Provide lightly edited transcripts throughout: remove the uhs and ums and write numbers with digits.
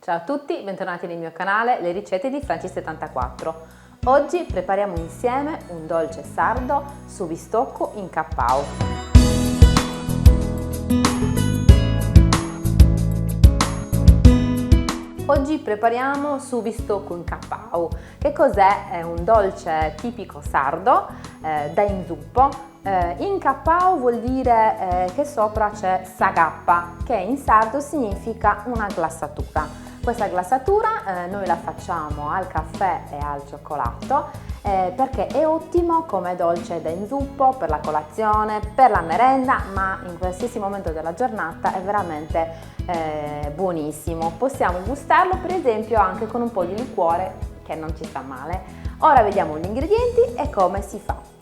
Ciao a tutti, bentornati nel mio canale Le ricette di Franci74. Oggi prepariamo insieme un dolce sardo su bistocco in cappao. Oggi prepariamo su bistocco in cappao. Che cos'è? È un dolce tipico sardo da inzuppo. In cappao vuol dire che sopra c'è sagappa, che in sardo significa una glassatura. Questa glassatura noi la facciamo al caffè e al cioccolato perché è ottimo come dolce da inzuppo per la colazione, per la merenda, ma in qualsiasi momento della giornata è veramente buonissimo. Possiamo gustarlo per esempio anche con un po' di liquore che non ci sta male. Ora vediamo gli ingredienti e come si fa.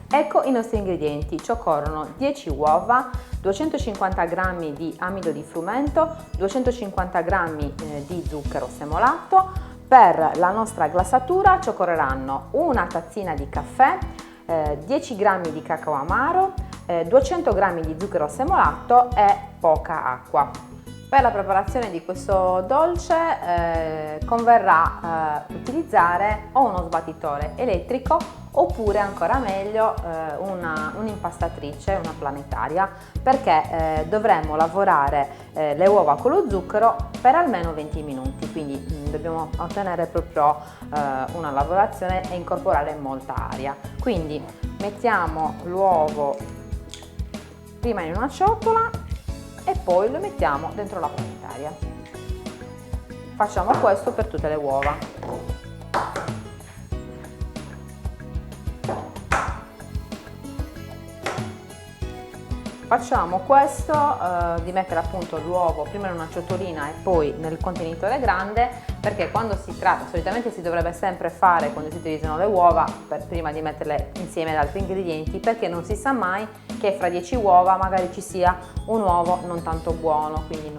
Ecco i nostri ingredienti: ci occorrono 10 uova, 250 g di amido di frumento, 250 g di zucchero semolato. Per la nostra glassatura ci occorreranno una tazzina di caffè, 10 g di cacao amaro, 200 g di zucchero semolato e poca acqua. Per la preparazione di questo dolce converrà utilizzare o uno sbattitore elettrico oppure ancora meglio un'impastatrice, una planetaria, perché dovremo lavorare le uova con lo zucchero per almeno 20 minuti, quindi dobbiamo ottenere proprio una lavorazione e incorporare molta aria. Quindi mettiamo l'uovo prima in una ciotola e poi lo mettiamo dentro la planetaria. Facciamo questo per tutte le uova. Facciamo questo di mettere appunto l'uovo prima in una ciotolina e poi nel contenitore grande, perché quando si tratta, solitamente si dovrebbe sempre fare quando si utilizzano le uova prima di metterle insieme ad altri ingredienti, perché non si sa mai che fra 10 uova magari ci sia un uovo non tanto buono, quindi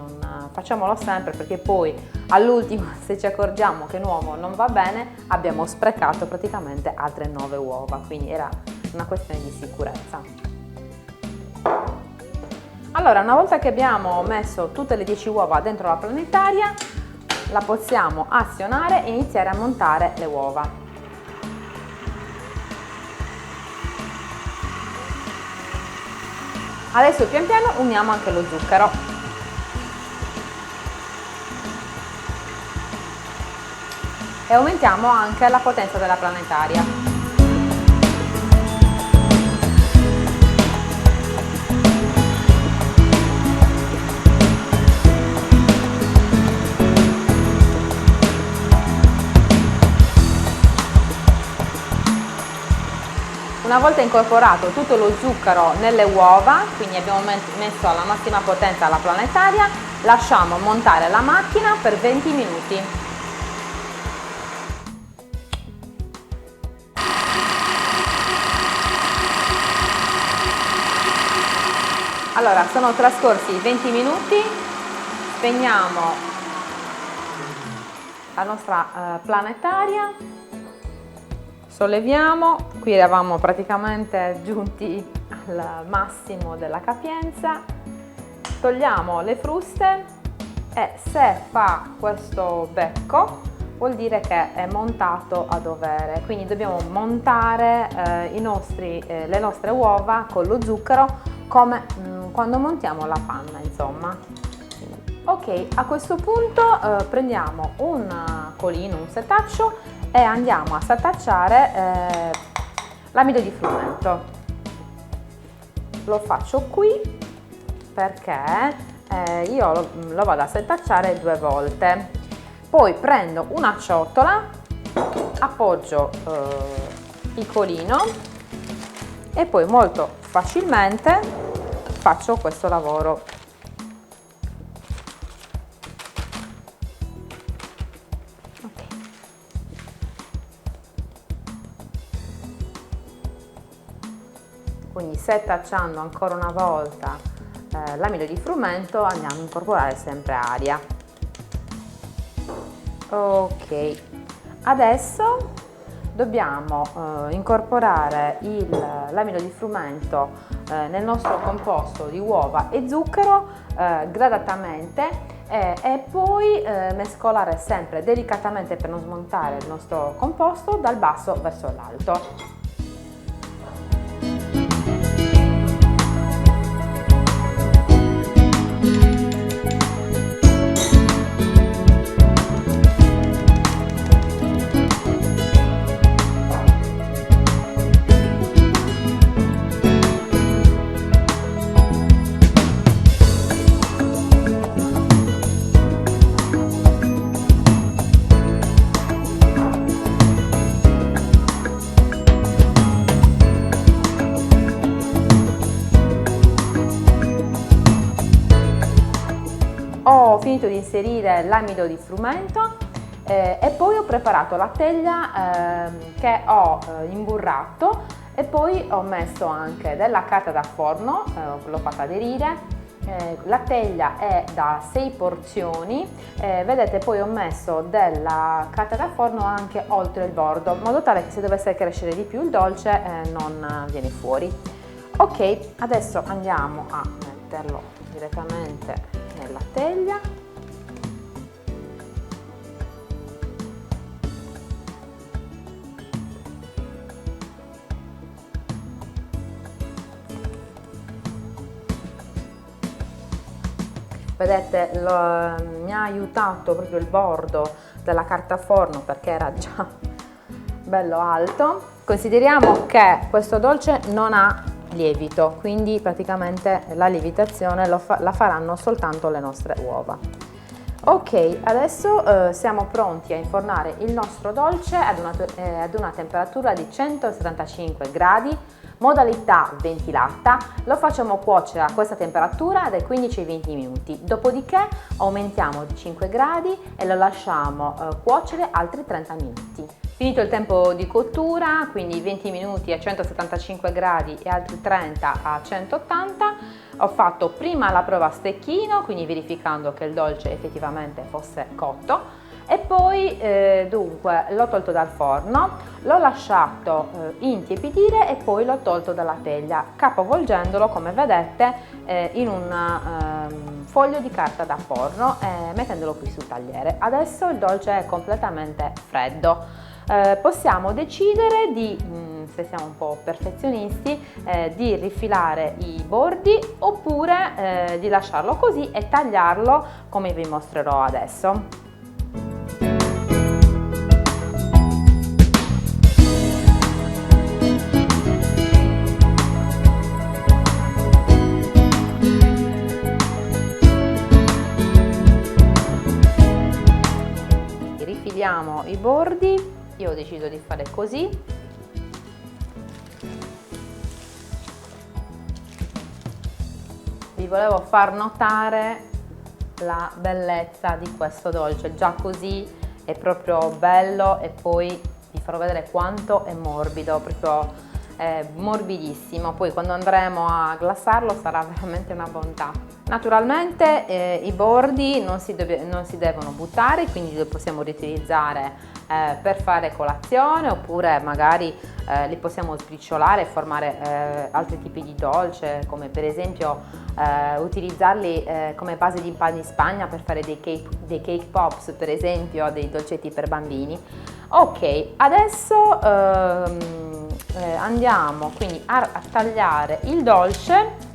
facciamolo sempre, perché poi all'ultimo se ci accorgiamo che un uovo non va bene abbiamo sprecato praticamente altre 9 uova, quindi era una questione di sicurezza. Allora, una volta che abbiamo messo tutte le 10 uova dentro la planetaria, la possiamo azionare e iniziare a montare le uova. Adesso pian piano uniamo anche lo zucchero. E aumentiamo anche la potenza della planetaria. Una volta incorporato tutto lo zucchero nelle uova, quindi abbiamo messo alla massima potenza la planetaria, lasciamo montare la macchina per 20 minuti. Allora, sono trascorsi 20 minuti, spegniamo la nostra planetaria. Solleviamo, qui eravamo praticamente giunti al massimo della capienza, togliamo le fruste e se fa questo becco vuol dire che è montato a dovere, quindi dobbiamo montare le nostre uova con lo zucchero come quando montiamo la panna, insomma. Ok, a questo punto prendiamo un colino, un setaccio e andiamo a setacciare l'amido di frumento. Lo faccio qui perché io lo vado a setacciare 2 volte. Poi prendo una ciotola, appoggio il colino e poi molto facilmente faccio questo lavoro. Quindi setacciando ancora una volta l'amido di frumento andiamo a incorporare sempre aria. Ok, adesso dobbiamo incorporare l'amido di frumento nel nostro composto di uova e zucchero gradatamente, e poi mescolare sempre delicatamente per non smontare il nostro composto dal basso verso l'alto. Ho finito di inserire l'amido di frumento e poi ho preparato la teglia che ho imburrato e poi ho messo anche della carta da forno, l'ho fatta aderire. La teglia è da 6 porzioni, vedete poi ho messo della carta da forno anche oltre il bordo, in modo tale che se dovesse crescere di più il dolce non viene fuori. Ok, adesso andiamo a metterlo direttamente nella teglia. Vedete, mi ha aiutato proprio il bordo della carta forno perché era già bello alto. Consideriamo che questo dolce non ha lievito, quindi praticamente la lievitazione la faranno soltanto le nostre uova. Ok, adesso siamo pronti a infornare il nostro dolce ad una temperatura di 175 gradi, modalità ventilata. Lo facciamo cuocere a questa temperatura dai 15 ai 20 minuti, dopodiché aumentiamo di 5 gradi e lo lasciamo cuocere altri 30 minuti. Finito il tempo di cottura, quindi 20 minuti a 175 gradi e altri 30 a 180, ho fatto prima la prova a stecchino, quindi verificando che il dolce effettivamente fosse cotto, e poi dunque l'ho tolto dal forno, l'ho lasciato intiepidire e poi l'ho tolto dalla teglia, capovolgendolo come vedete in un foglio di carta da forno e mettendolo qui sul tagliere. Adesso il dolce è completamente freddo. Possiamo decidere di, se siamo un po' perfezionisti, di rifilare i bordi oppure di lasciarlo così e tagliarlo come vi mostrerò adesso. Rifiliamo i bordi. Io ho deciso di fare così. Vi volevo far notare la bellezza di questo dolce, già così è proprio bello e poi vi farò vedere quanto è morbido, proprio morbidissimo. Poi quando andremo a glassarlo sarà veramente una bontà. Naturalmente i bordi non si devono buttare, quindi li possiamo riutilizzare per fare colazione oppure magari li possiamo sbriciolare e formare altri tipi di dolce, come per esempio utilizzarli come base di pan di Spagna per fare dei cake pops, per esempio, dei dolcetti per bambini. Ok, adesso andiamo quindi a tagliare il dolce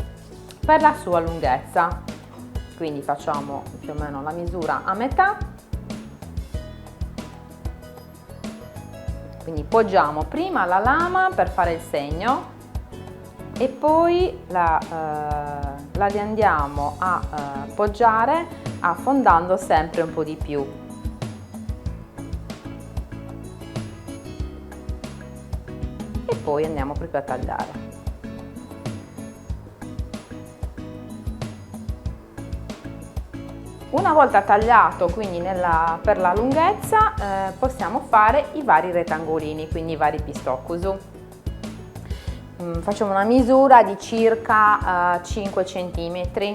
per la sua lunghezza, quindi facciamo più o meno la misura a metà, quindi poggiamo prima la lama per fare il segno e poi la andiamo a poggiare affondando sempre un po' di più. E poi andiamo proprio a tagliare. Una volta tagliato quindi per la lunghezza possiamo fare i vari rettangolini, quindi i vari pistoccusu. Facciamo una misura di circa 5 cm.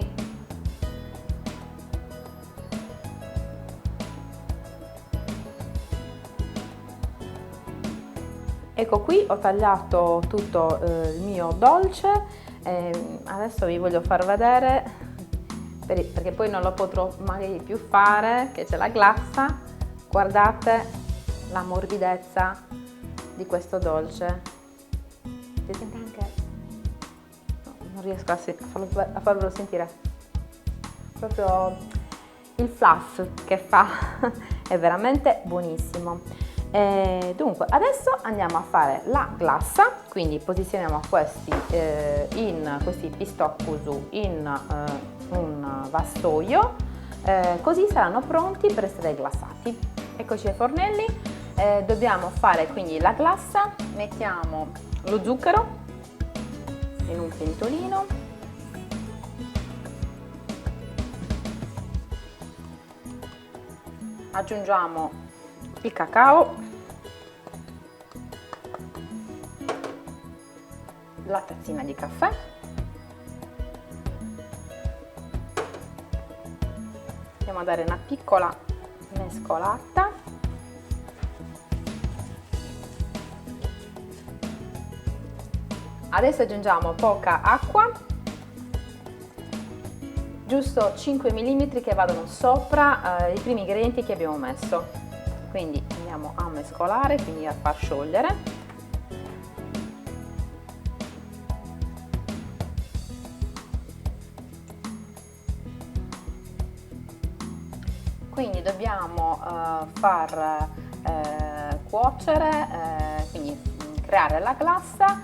Ecco, qui ho tagliato tutto il mio dolce e adesso vi voglio far vedere perché poi non lo potrò mai più fare, che c'è la glassa. Guardate la morbidezza di questo dolce. Si sente anche, no, non riesco a farvelo sentire, proprio il fluff che fa è veramente buonissimo. Dunque adesso andiamo a fare la glassa, quindi posizioniamo questi pistocchi in un vassoio, così saranno pronti per essere glassati. Eccoci ai fornelli. Dobbiamo fare quindi la glassa. Mettiamo lo zucchero in un pentolino, aggiungiamo il cacao, la tazzina di caffè, andiamo a dare una piccola mescolata, adesso aggiungiamo poca acqua, giusto 5 mm che vadano sopra i primi ingredienti che abbiamo messo. Quindi andiamo a mescolare, quindi a far sciogliere. Quindi dobbiamo far cuocere, quindi creare la glassa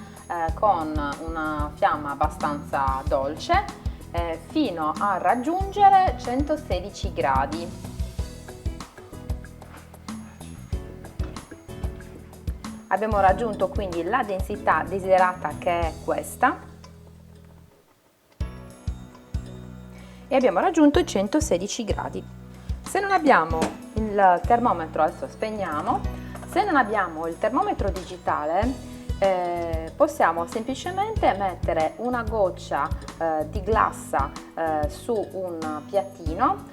con una fiamma abbastanza dolce fino a raggiungere 116 gradi. Abbiamo raggiunto quindi la densità desiderata, che è questa, e abbiamo raggiunto i 116 gradi. Se non abbiamo il termometro, adesso spegniamo, se non abbiamo il termometro digitale possiamo semplicemente mettere una goccia di glassa su un piattino,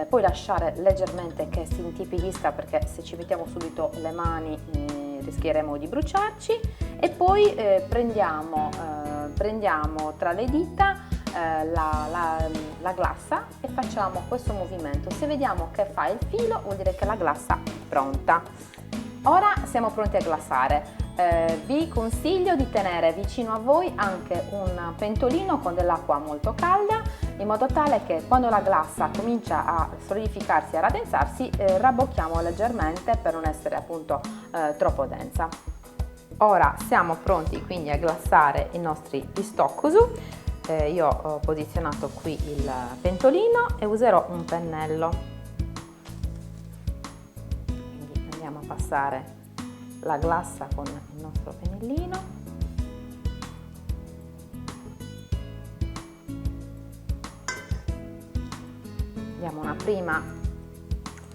poi lasciare leggermente che si intipidisca, perché se ci mettiamo subito le mani rischieremo di bruciarci, e poi prendiamo tra le dita la glassa e facciamo questo movimento. Se vediamo che fa il filo, vuol dire che la glassa è pronta. Ora siamo pronti a glassare. Vi consiglio di tenere vicino a voi anche un pentolino con dell'acqua molto calda, in modo tale che quando la glassa comincia a solidificarsi e a raddensarsi rabbocchiamo leggermente per non essere appunto troppo densa. Ora siamo pronti quindi a glassare i nostri pistocchi. Io ho posizionato qui il pentolino e userò un pennello, quindi andiamo a passare la glassa con il nostro pennellino. Diamo una prima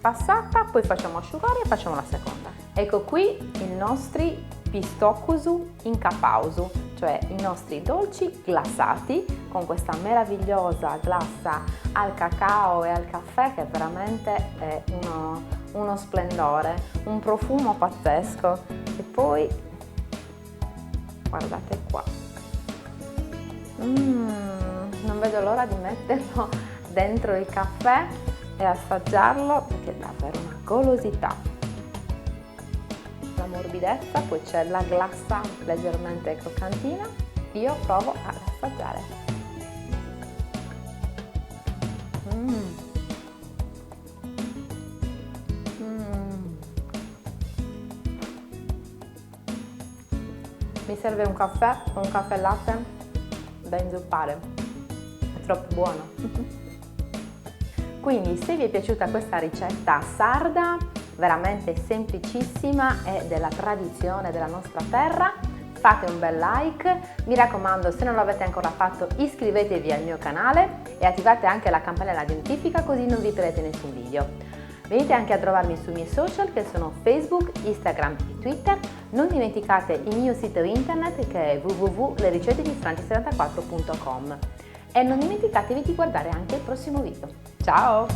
passata, poi facciamo asciugare e facciamo la seconda. Ecco qui i nostri pistocchi in capausu, cioè i nostri dolci glassati con questa meravigliosa glassa al cacao e al caffè, che veramente è uno splendore, un profumo pazzesco. E poi guardate qua, non vedo l'ora di metterlo dentro il caffè e assaggiarlo, perché è davvero una golosità. La morbidezza, poi c'è la glassa leggermente croccantina. Io provo ad assaggiare. Mi serve un caffè latte da inzuppare, è troppo buono. Quindi se vi è piaciuta questa ricetta sarda, veramente semplicissima e della tradizione della nostra terra, fate un bel like, mi raccomando, se non l'avete ancora fatto iscrivetevi al mio canale e attivate anche la campanella di notifica, così non vi perdete nessun video. Venite anche a trovarmi sui miei social, che sono Facebook, Instagram e Twitter. Non dimenticate il mio sito internet, che è www.lericette-di-franci74.com, e non dimenticatevi di guardare anche il prossimo video. Ciao!